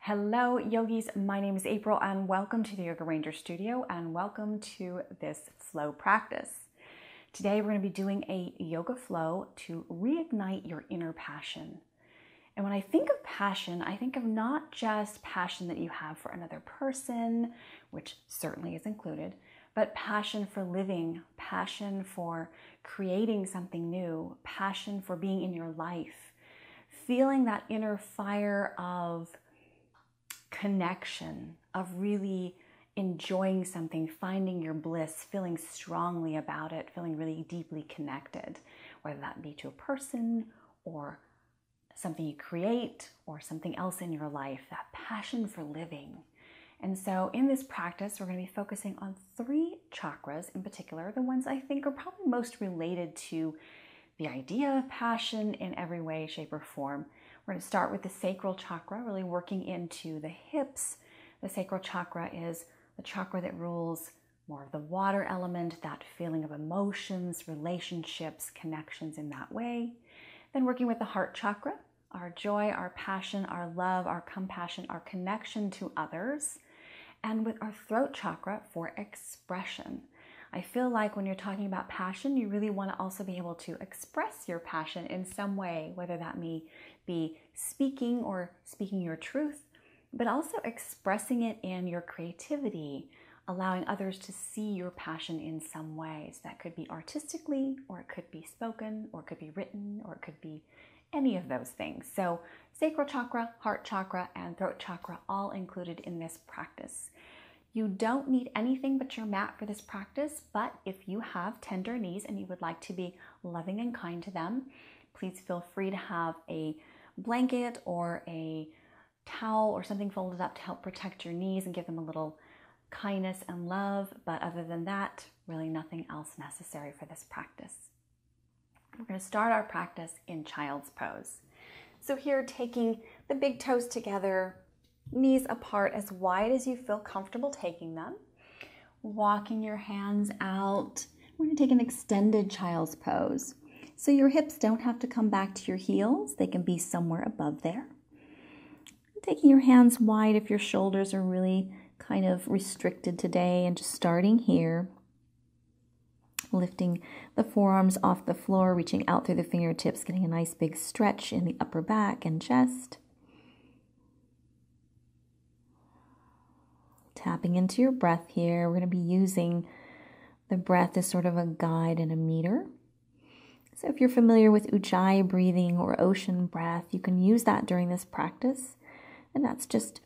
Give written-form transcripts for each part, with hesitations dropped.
Hello yogis, my name is April and welcome to the Yoga Ranger Studio and welcome to this flow practice. Today we're going to be doing a yoga flow to reignite your inner passion. And when I think of passion, I think of not just passion that you have for another person, which certainly is included, but passion for living, passion for creating something new, passion for being in your life, feeling that inner fire of connection, of really enjoying something, finding your bliss, feeling strongly about it, feeling really deeply connected, whether that be to a person or something you create or something else in your life, that passion for living. And so in this practice, we're going to be focusing on 3 chakras in particular, the ones I think are probably most related to the idea of passion in every way, shape, or form. We're going to start with the sacral chakra, really working into the hips. The sacral chakra is the chakra that rules more of the water element, that feeling of emotions, relationships, connections in that way. Then working with the heart chakra, our joy, our passion, our love, our compassion, our connection to others. And with our throat chakra for expression. I feel like when you're talking about passion, you really want to also be able to express your passion in some way, whether that may be speaking or speaking your truth, but also expressing it in your creativity, allowing others to see your passion in some ways. That could be artistically, or it could be spoken, or it could be written, or it could be any of those things. So sacral chakra, heart chakra, and throat chakra all included in this practice. You don't need anything but your mat for this practice, but if you have tender knees and you would like to be loving and kind to them, please feel free to have a blanket or a towel or something folded up to help protect your knees and give them a little kindness and love. But other than that, really nothing else necessary for this practice. We're going to start our practice in child's pose. So here, taking the big toes together, knees apart as wide as you feel comfortable taking them. Walking your hands out. We're going to take an extended child's pose. So your hips don't have to come back to your heels. They can be somewhere above there. Taking your hands wide if your shoulders are really kind of restricted today, and just starting here. Lifting the forearms off the floor, reaching out through the fingertips, getting a nice big stretch in the upper back and chest. Tapping into your breath here. We're going to be using the breath as sort of a guide and a meter. So if you're familiar with Ujjayi breathing or ocean breath, you can use that during this practice. And that's just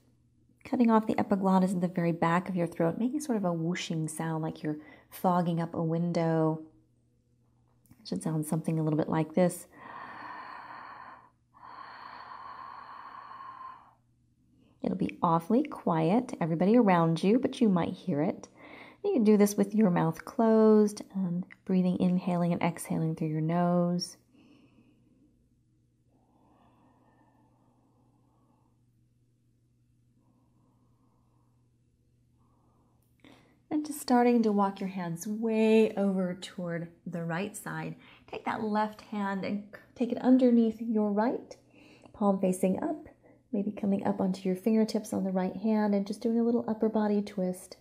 cutting off the epiglottis at the very back of your throat, making sort of a whooshing sound like you're fogging up a window. It should sound something a little bit like this. It'll be awfully quiet to everybody around you, but you might hear it. You can do this with your mouth closed and breathing, inhaling and exhaling through your nose. And just starting to walk your hands way over toward the right side. Take that left hand and take it underneath your right, palm facing up. Maybe coming up onto your fingertips on the right hand and just doing a little upper body twist.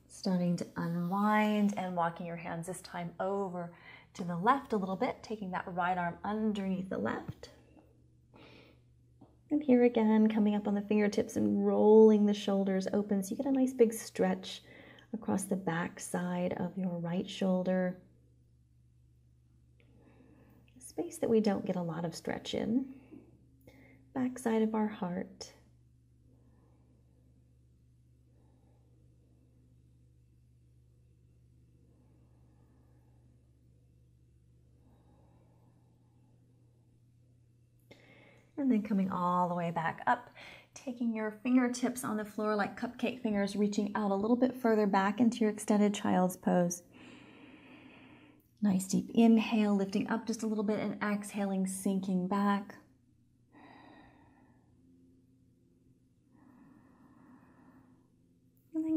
Starting to unwind and walking your hands this time over to the left a little bit, taking that right arm underneath the left. And here again, coming up on the fingertips and rolling the shoulders open so you get a nice big stretch across the back side of your right shoulder. A space that we don't get a lot of stretch in. Back side of our heart. And then coming all the way back up, taking your fingertips on the floor like cupcake fingers, reaching out a little bit further back into your extended child's pose. Nice deep inhale, lifting up just a little bit, and exhaling, sinking back.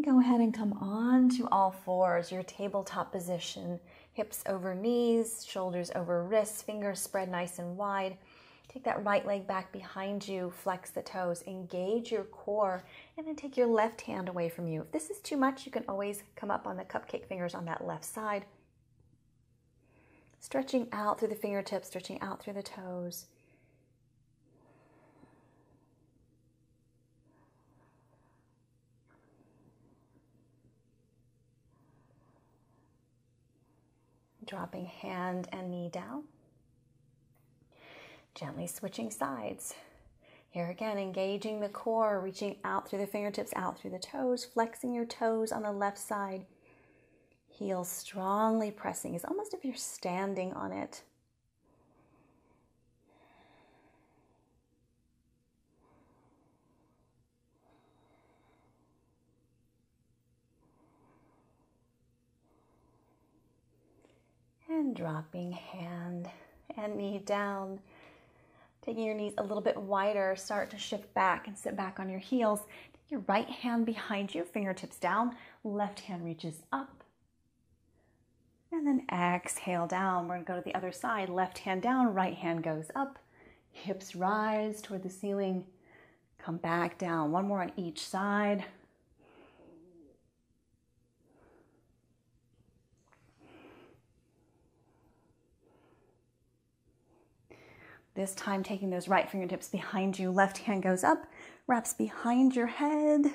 go ahead and come on to all fours, your tabletop position. Hips over knees, shoulders over wrists, fingers spread nice and wide. Take that right leg back behind you, flex the toes, engage your core, and then take your left hand away from you. If this is too much, you can always come up on the cupcake fingers on that left side. Stretching out through the fingertips, stretching out through the toes. Dropping hand and knee down. Gently switching sides. Here again, engaging the core, reaching out through the fingertips, out through the toes, flexing your toes on the left side. Heels strongly pressing. It's almost if you're standing on it. And dropping hand and knee down. Taking your knees a little bit wider, start to shift back and sit back on your heels. Take your right hand behind you, fingertips down, left hand reaches up. And then exhale down. We're going to go to the other side. Left hand down, right hand goes up. Hips rise toward the ceiling. Come back down. One more on each side. This time taking those right fingertips behind you, left hand goes up, wraps behind your head,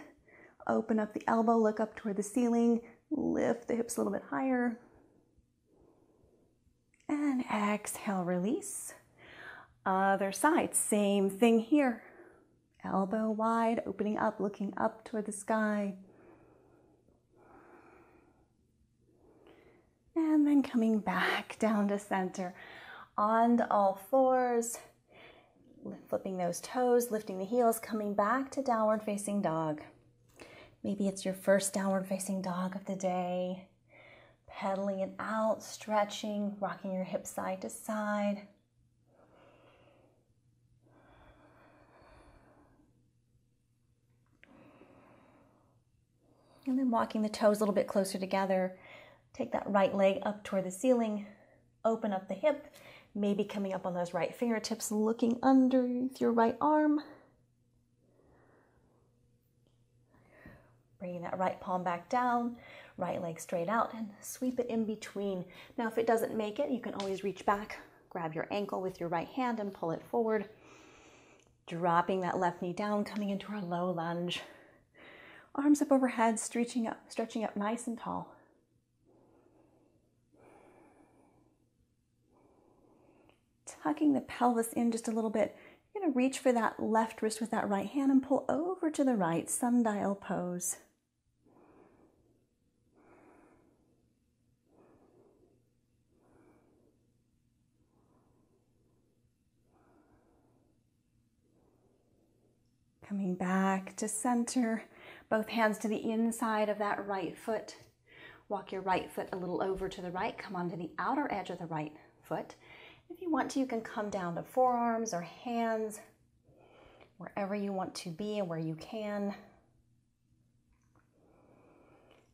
open up the elbow, look up toward the ceiling, lift the hips a little bit higher, and exhale, release. Other side, same thing here. Elbow wide, opening up, looking up toward the sky. And then coming back down to center. On to all fours, flipping those toes, lifting the heels, coming back to downward facing dog. Maybe it's your first downward facing dog of the day. Pedaling it out, stretching, rocking your hips side to side. And then walking the toes a little bit closer together. Take that right leg up toward the ceiling, open up the hip. Maybe coming up on those right fingertips, looking underneath your right arm. Bringing that right palm back down, right leg straight out, and sweep it in between. Now, if it doesn't make it, you can always reach back, grab your ankle with your right hand and pull it forward. Dropping that left knee down, coming into our low lunge. Arms up overhead, stretching up nice and tall. Tucking the pelvis in just a little bit. You're going to reach for that left wrist with that right hand and pull over to the right, sundial pose. Coming back to center, both hands to the inside of that right foot. Walk your right foot a little over to the right, come onto the outer edge of the right foot. If you want to, you can come down to forearms or hands, wherever you want to be and where you can.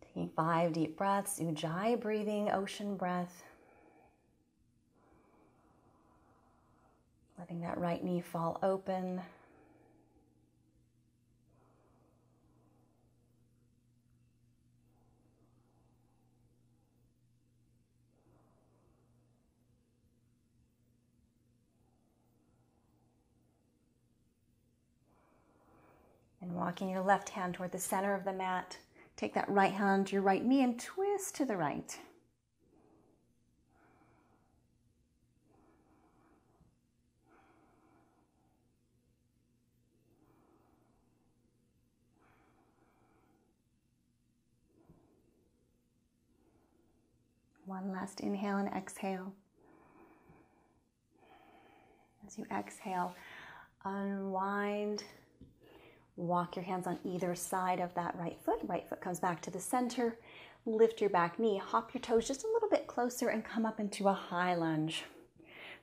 Taking 5 deep breaths, Ujjayi breathing, ocean breath. Letting that right knee fall open. And walking your left hand toward the center of the mat. Take that right hand to your right knee and twist to the right. One last inhale and exhale. As you exhale, unwind. Walk your hands on either side of that right foot. Right foot comes back to the center. Lift your back knee. Hop your toes just a little bit closer and come up into a high lunge.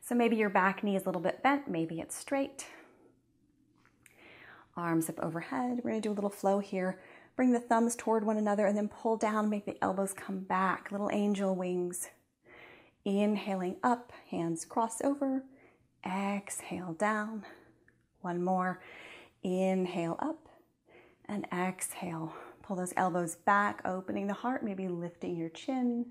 So maybe your back knee is a little bit bent. Maybe it's straight. Arms up overhead. We're going to do a little flow here. Bring the thumbs toward one another and then pull down, make the elbows come back, little angel wings. Inhaling up, hands cross over. Exhale down. One more. Inhale up and exhale. Pull those elbows back, opening the heart, maybe lifting your chin.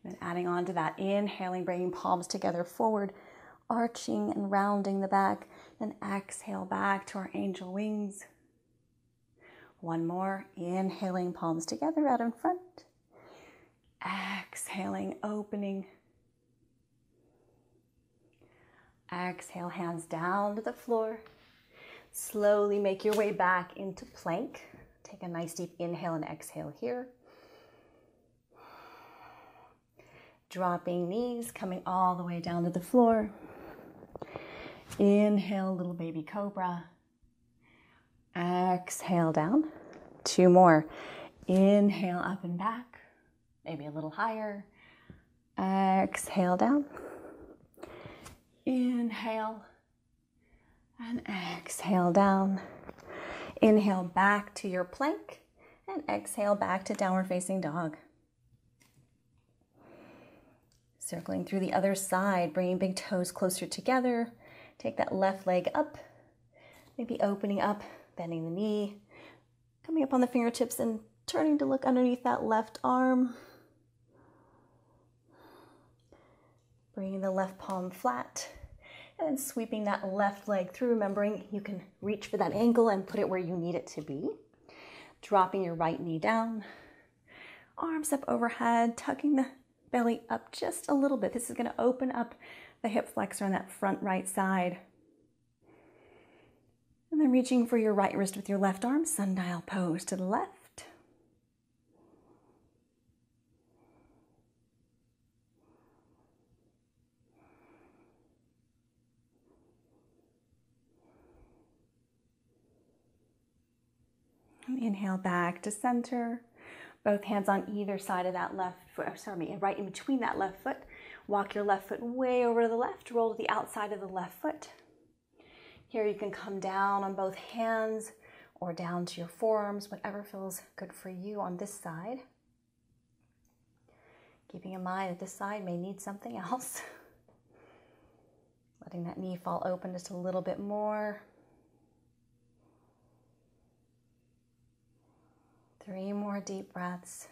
Then adding on to that, inhaling, bringing palms together forward, arching and rounding the back. Then exhale back to our angel wings. One more. Inhaling, palms together out in front. Exhaling, opening. Exhale, hands down to the floor. Slowly make your way back into plank. Take a nice deep inhale and exhale here. Dropping knees, coming all the way down to the floor. Inhale, little baby cobra. Exhale down. Two more. Inhale up and back. Maybe a little higher. Exhale down. Inhale and exhale down. Inhale back to your plank and exhale back to downward facing dog. Circling through the other side, bringing big toes closer together. Take that left leg up, maybe opening up, bending the knee, coming up on the fingertips and turning to look underneath that left arm. Bringing the left palm flat and then sweeping that left leg through, remembering you can reach for that ankle and put it where you need it to be. Dropping your right knee down, arms up overhead, tucking the belly up just a little bit. This is going to open up the hip flexor on that front right side. And then reaching for your right wrist with your left arm, sundial pose to the left. And inhale back to center. Both hands on either side of that left foot, right in between that left foot. Walk your left foot way over to the left, roll to the outside of the left foot. Here you can come down on both hands or down to your forearms, whatever feels good for you on this side. Keeping in mind that this side may need something else. Letting that knee fall open just a little bit more. 3 more deep breaths.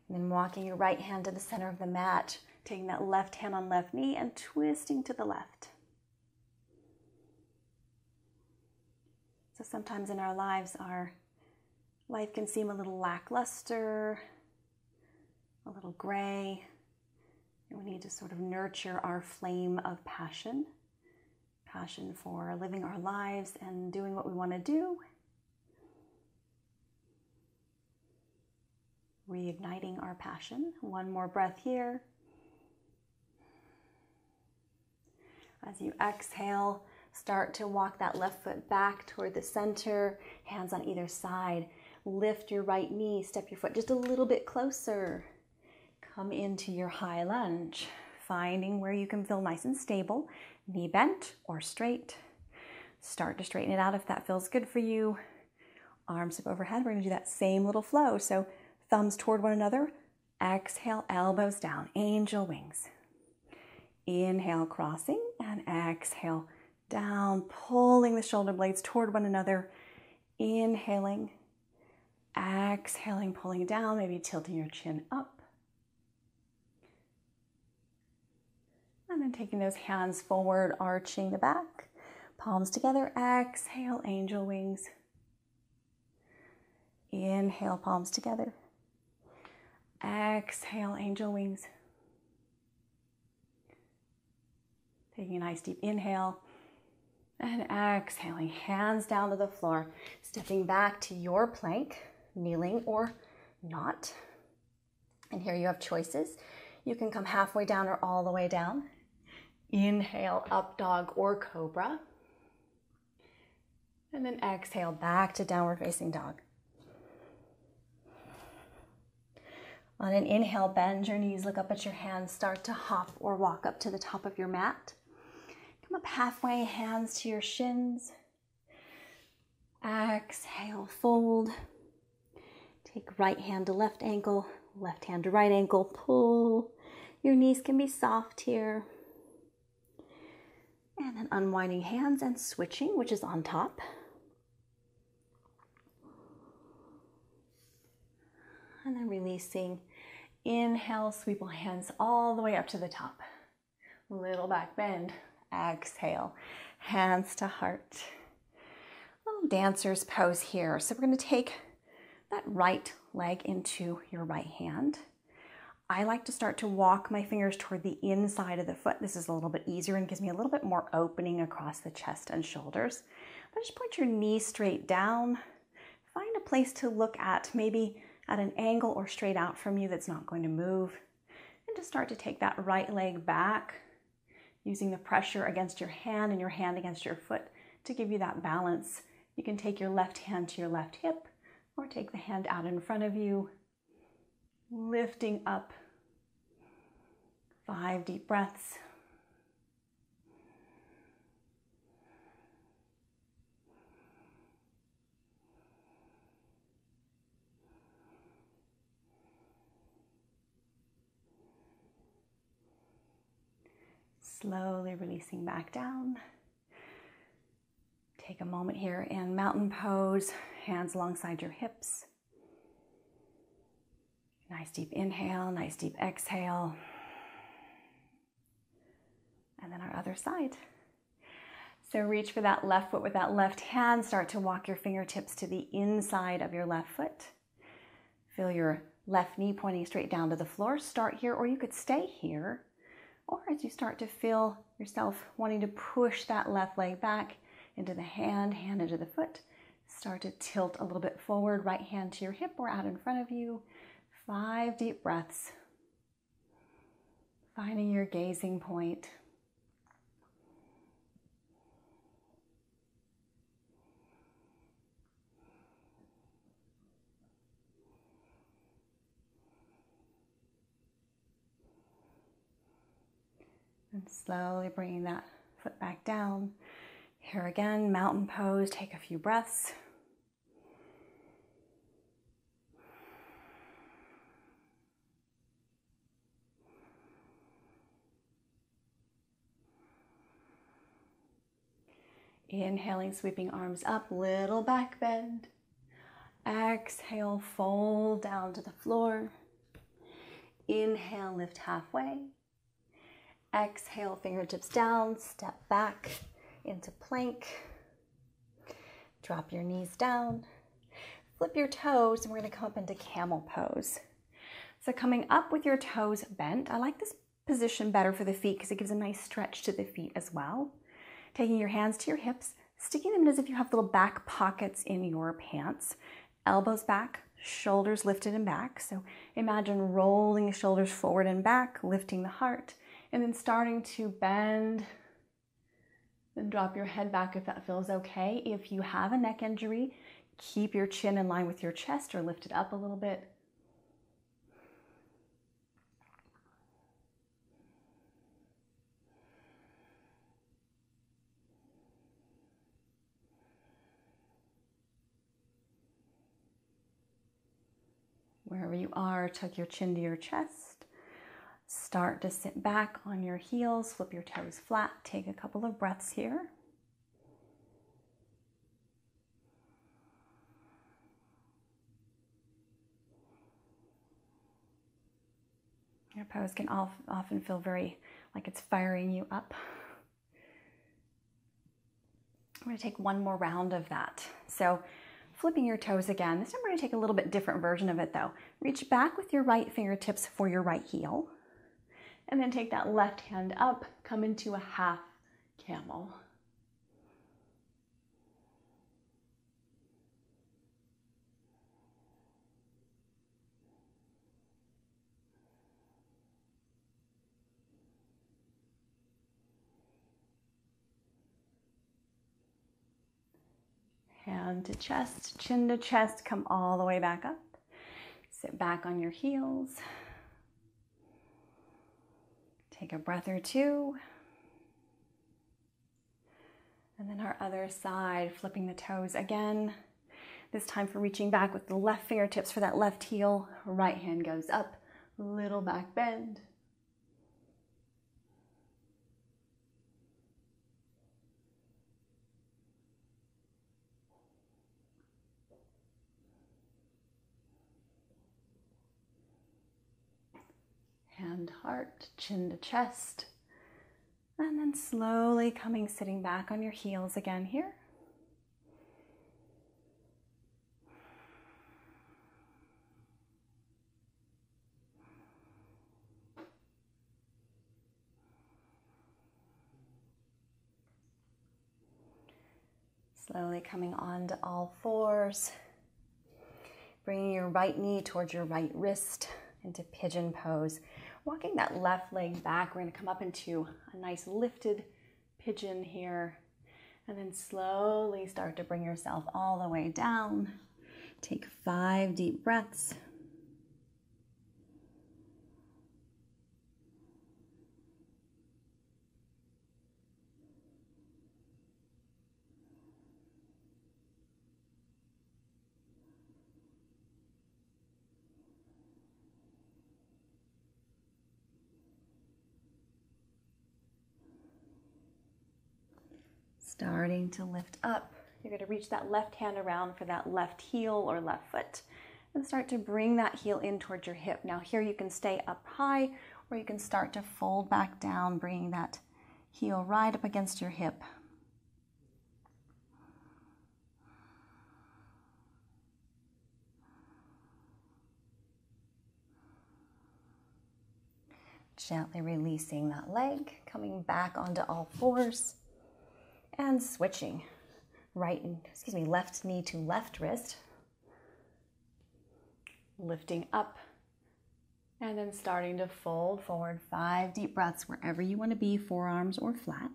And then walking your right hand to the center of the mat, taking that left hand on left knee and twisting to the left. So sometimes in our lives, our life can seem a little lackluster, a little gray, and we need to sort of nurture our flame of passion for living our lives and doing what we want to do, reigniting our passion. One more breath here. As you exhale, start to walk that left foot back toward the center, hands on either side. Lift your right knee, step your foot just a little bit closer. Come into your high lunge, finding where you can feel nice and stable, knee bent or straight. Start to straighten it out if that feels good for you. Arms up overhead, we're gonna do that same little flow. So thumbs toward one another, exhale, elbows down, angel wings. Inhale, crossing, and exhale, down, pulling the shoulder blades toward one another. Inhaling, exhaling, pulling down, maybe tilting your chin up. And then taking those hands forward, arching the back, palms together, exhale, angel wings. Inhale, palms together. Exhale, angel wings. Taking a nice deep inhale and exhaling, hands down to the floor, stepping back to your plank, kneeling or not. And here you have choices. You can come halfway down or all the way down. Inhale, up dog or cobra. And then exhale back to downward facing dog. On an inhale, bend your knees, look up at your hands, start to hop or walk up to the top of your mat. Come up halfway, hands to your shins. Exhale, fold. Take right hand to left ankle, left hand to right ankle, pull. Your knees can be soft here. And then unwinding hands and switching, which is on top. And then releasing. Inhale, sweep all hands all the way up to the top. Little back bend. Exhale, hands to heart. Little dancer's pose here. So we're going to take that right leg into your right hand. I like to start to walk my fingers toward the inside of the foot. This is a little bit easier and gives me a little bit more opening across the chest and shoulders. But just point your knee straight down. Find a place to look at, maybe at an angle or straight out from you that's not going to move. And just start to take that right leg back, using the pressure against your hand and your hand against your foot to give you that balance. You can take your left hand to your left hip or take the hand out in front of you, lifting up. 5 deep breaths. Slowly releasing back down. Take a moment here in mountain pose, hands alongside your hips. Nice deep inhale, nice deep exhale. And then our other side. So reach for that left foot with that left hand. Start to walk your fingertips to the inside of your left foot. Feel your left knee pointing straight down to the floor. Start here, or you could stay here. Or as you start to feel yourself wanting to push that left leg back into the hand, hand into the foot, start to tilt a little bit forward, right hand to your hip or out in front of you. 5 deep breaths. Finding your gazing point. And slowly bringing that foot back down. Here again, mountain pose, take a few breaths. Inhaling, sweeping arms up, little back bend. Exhale, fold down to the floor. Inhale, lift halfway. Exhale, fingertips down, step back into plank. Drop your knees down. Flip your toes, and we're going to come up into camel pose. So coming up with your toes bent, I like this position better for the feet because it gives a nice stretch to the feet as well. Taking your hands to your hips, sticking them as if you have little back pockets in your pants. Elbows back, shoulders lifted and back. So imagine rolling the shoulders forward and back, lifting the heart. And then starting to bend, then drop your head back if that feels okay. If you have a neck injury, keep your chin in line with your chest or lift it up a little bit. Wherever you are, tuck your chin to your chest. Start to sit back on your heels, flip your toes flat. Take a couple of breaths here. Your pose can often feel very like it's firing you up. I'm going to take one more round of that. So flipping your toes again. This time we're going to take a little bit different version of it though. Reach back with your right fingertips for your right heel. And then take that left hand up, come into a half camel. Hand to chest, chin to chest, come all the way back up. Sit back on your heels. Take a breath or two. And then our other side, flipping the toes again. This time for reaching back with the left fingertips for that left heel. Right hand goes up, little back bend. Hand, heart, chin to chest. And then slowly sitting back on your heels again here. Slowly coming onto all fours. Bringing your right knee towards your right wrist into pigeon pose. Walking that left leg back, we're going to come up into a nice lifted pigeon here. And then slowly start to bring yourself all the way down. Take 5 deep breaths. Starting to lift up. You're going to reach that left hand around for that left heel or left foot and start to bring that heel in towards your hip. Now here you can stay up high or you can start to fold back down, bringing that heel right up against your hip. Gently releasing that leg, coming back onto all fours. And switching left knee to left wrist. Lifting up and then starting to fold forward. 5 deep breaths wherever you want to be, forearms or flat.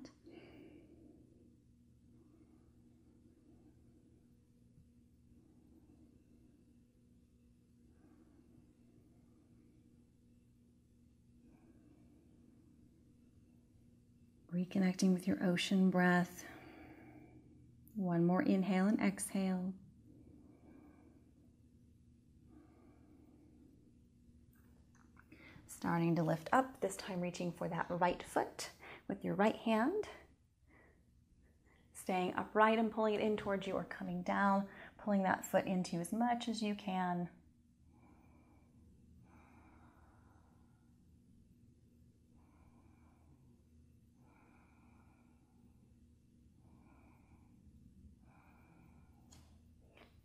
Reconnecting with your ocean breath. One more inhale and exhale. Starting to lift up, this time reaching for that right foot with your right hand. Staying upright and pulling it in towards you or coming down, pulling that foot into as much as you can.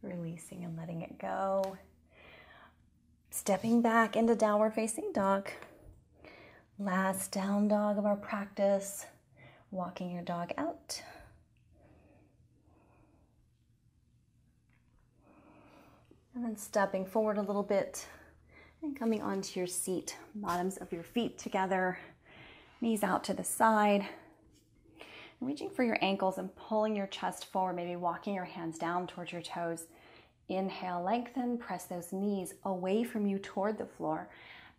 Releasing and letting it go. Stepping back into downward facing dog. Last down dog of our practice. Walking your dog out. And then stepping forward a little bit and coming onto your seat. Bottoms of your feet together. Knees out to the side. Reaching for your ankles and pulling your chest forward, maybe walking your hands down towards your toes. Inhale, lengthen, press those knees away from you toward the floor.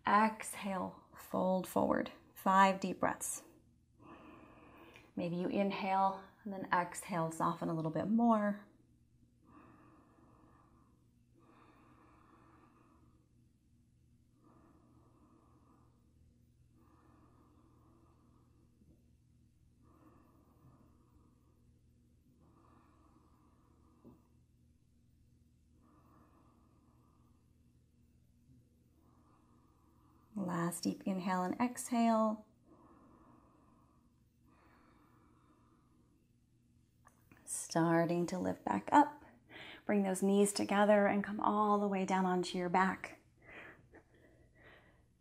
Exhale, fold forward. 5 deep breaths. Maybe you inhale and then exhale, soften a little bit more. Last deep inhale and exhale. Starting to lift back up. Bring those knees together and come all the way down onto your back.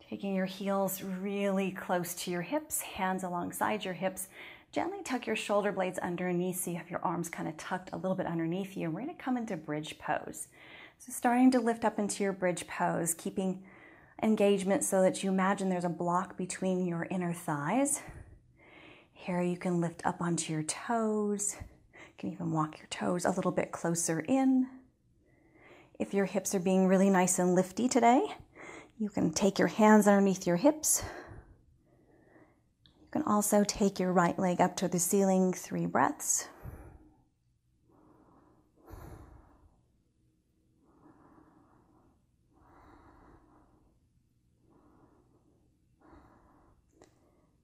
Taking your heels really close to your hips, hands alongside your hips. Gently tuck your shoulder blades underneath so you have your arms kind of tucked a little bit underneath you. We're going to come into bridge pose. So starting to lift up into your bridge pose, keeping engagement so that you imagine there's a block between your inner thighs. Here you can lift up onto your toes, can even walk your toes a little bit closer in. If your hips are being really nice and lifty today, you can take your hands underneath your hips. You can also take your right leg up to the ceiling, 3 breaths.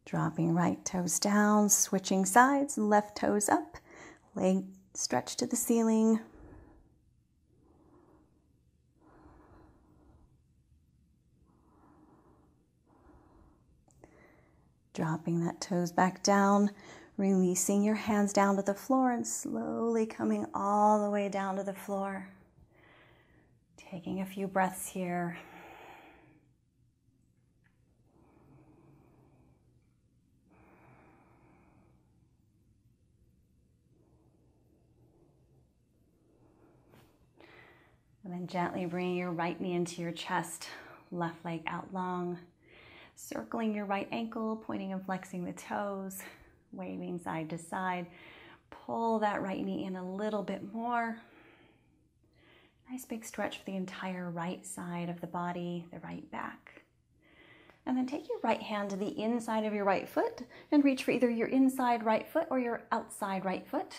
Dropping right toes down, switching sides, left toes up, leg stretch to the ceiling. Dropping that toes back down, releasing your hands down to the floor and slowly coming all the way down to the floor. Taking a few breaths here. And then gently bringing your right knee into your chest, left leg out long. Circling your right ankle, pointing and flexing the toes, waving side to side. Pull that right knee in a little bit more. Nice big stretch for the entire right side of the body, the right back. And then take your right hand to the inside of your right foot and reach for either your inside right foot or your outside right foot.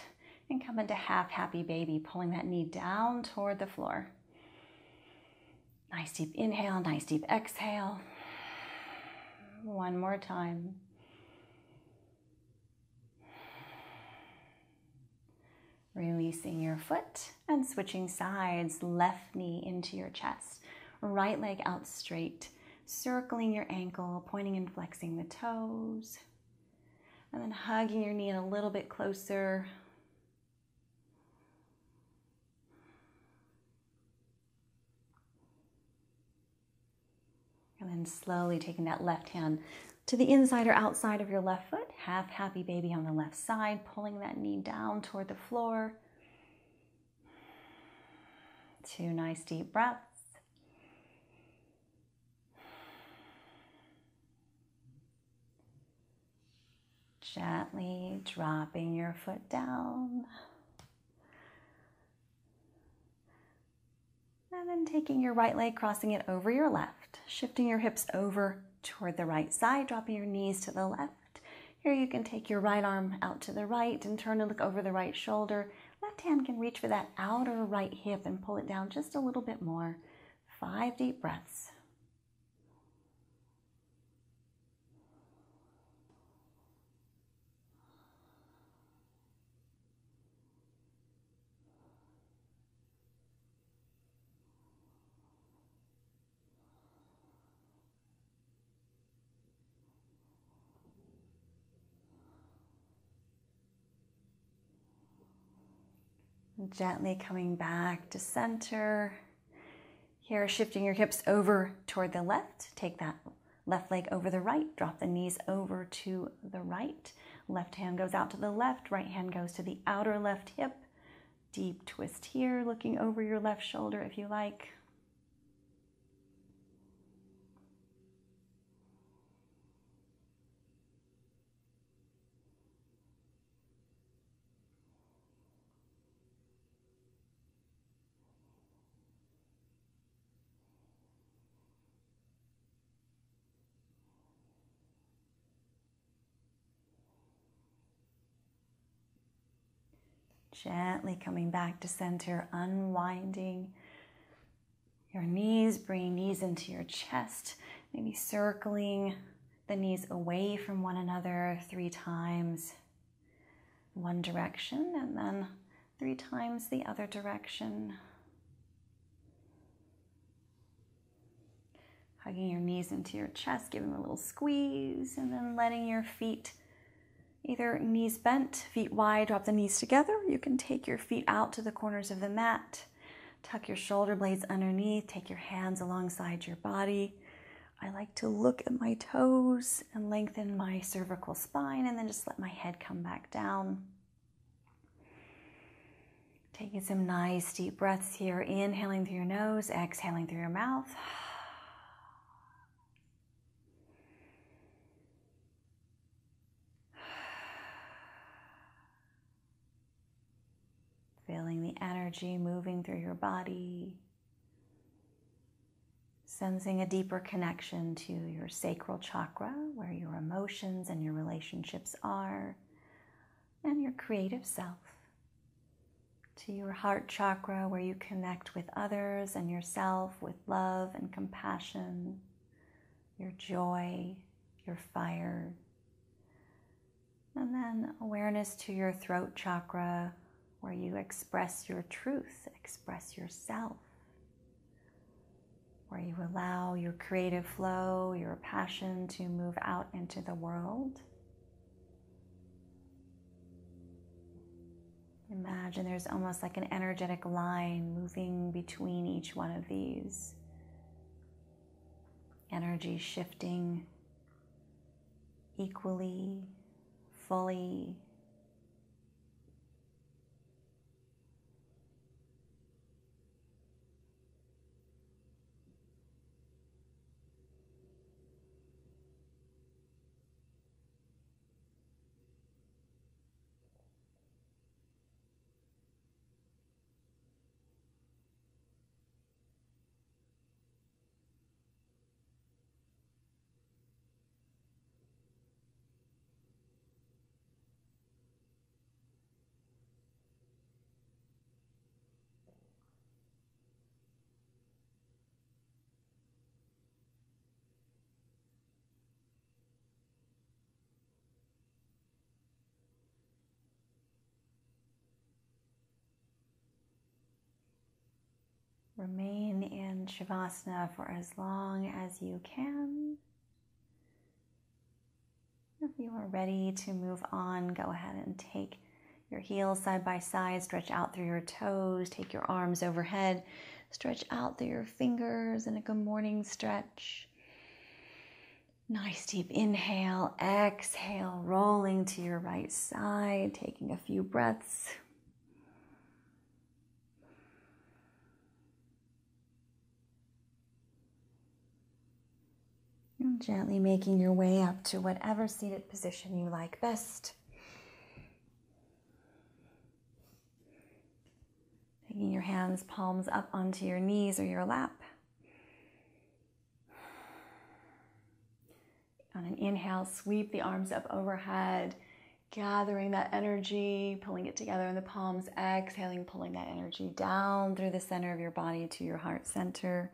And come into half happy baby, pulling that knee down toward the floor. Nice deep inhale, nice deep exhale. One more time. Releasing your foot and switching sides, left knee into your chest, right leg out straight, circling your ankle, pointing and flexing the toes, and then hugging your knee in a little bit closer. And then slowly taking that left hand to the inside or outside of your left foot. Half happy baby on the left side, pulling that knee down toward the floor. 2 nice deep breaths. Gently dropping your foot down. And then taking your right leg, crossing it over your left, shifting your hips over toward the right side, dropping your knees to the left. Here you can take your right arm out to the right and turn and look over the right shoulder. Left hand can reach for that outer right hip and pull it down just a little bit more. 5 deep breaths. Gently coming back to center. Here, shifting your hips over toward the left. Take that left leg over the right. Drop the knees over to the right. Left hand goes out to the left. Right hand goes to the outer left hip. Deep twist here, looking over your left shoulder if you like. Gently coming back to center, unwinding your knees, bringing knees into your chest, maybe circling the knees away from one another 3 times, one direction, and then 3 times the other direction. Hugging your knees into your chest, giving a little squeeze, and then letting your feet either knees bent, feet wide, drop the knees together. You can take your feet out to the corners of the mat. Tuck your shoulder blades underneath. Take your hands alongside your body. I like to look at my toes and lengthen my cervical spine, and then just let my head come back down. Taking some nice deep breaths here. Inhaling through your nose, exhaling through your mouth. energy moving through your body, sensing a deeper connection to your sacral chakra, where your emotions and your relationships are, and your creative self, to your heart chakra, where you connect with others and yourself with love and compassion, your joy, your fire. And then awareness to your throat chakra, where you express your truth, express yourself, where you allow your creative flow, your passion to move out into the world. Imagine there's almost like an energetic line moving between each one of these. Energy shifting equally, fully. Remain in Shavasana for as long as you can. If you are ready to move on, go ahead and take your heels side by side, stretch out through your toes, take your arms overhead, stretch out through your fingers in a good morning stretch. Nice deep inhale, exhale, rolling to your right side, taking a few breaths. And gently making your way up to whatever seated position you like best. Taking your hands, palms up onto your knees or your lap. On an inhale, sweep the arms up overhead, gathering that energy, pulling it together in the palms. Exhaling, pulling that energy down through the center of your body to your heart center.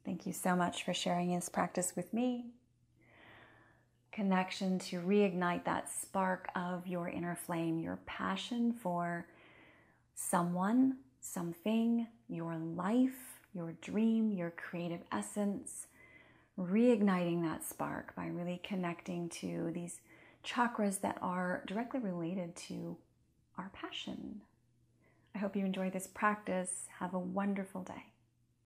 Thank you so much for sharing this practice with me. Connection to reignite that spark of your inner flame, your passion for someone, something, your life, your dream, your creative essence. Reigniting that spark by really connecting to these chakras that are directly related to our passion. I hope you enjoy this practice. Have a wonderful day.